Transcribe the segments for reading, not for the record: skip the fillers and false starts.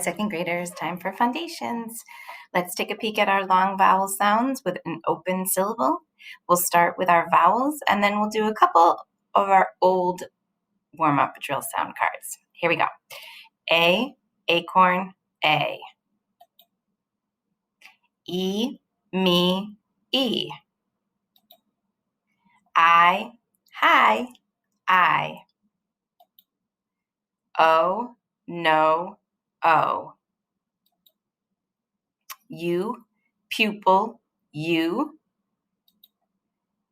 Second graders, time for foundations. Let's take a peek at our long vowel sounds with an open syllable. We'll start with our vowels and then we'll do a couple of our old warm-up drill sound cards. Here we go. A, acorn, A. E, me, E. I, hi, I. O, no, O. U, pupil, U.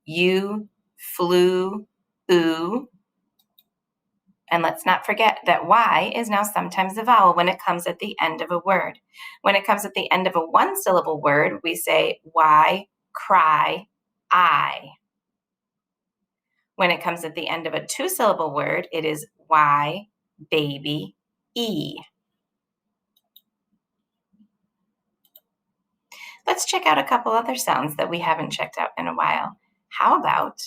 You, flew, oo. And let's not forget that Y is now sometimes a vowel when it comes at the end of a word. When it comes at the end of a one-syllable word, we say Y, cry, I. When it comes at the end of a two-syllable word, it is Y, baby, E. Let's check out a couple other sounds that we haven't checked out in a while. How about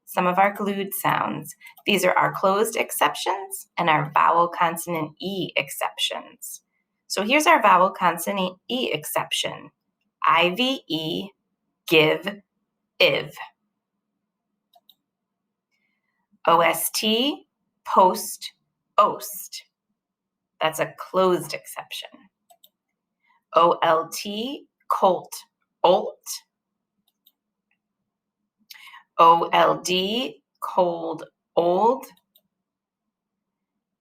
some of our glued sounds? These are our closed exceptions and our vowel consonant E exceptions. So here's our vowel consonant E exception. IVE, give, iv. OST, post, ost. That's a closed exception. OLT, colt, olt. OLD, cold, old.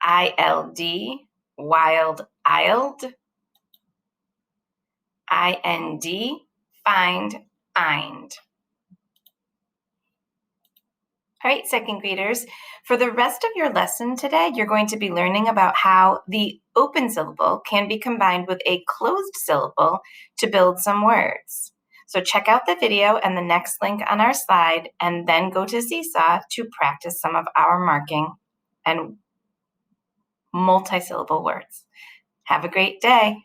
ILD, wild, ild. IND, find, ind. All right, second graders, for the rest of your lesson today, you're going to be learning about how the open syllable can be combined with a closed syllable to build some words. So check out the video and the next link on our slide, and then go to Seesaw to practice some of our marking and multi-syllable words. Have a great day.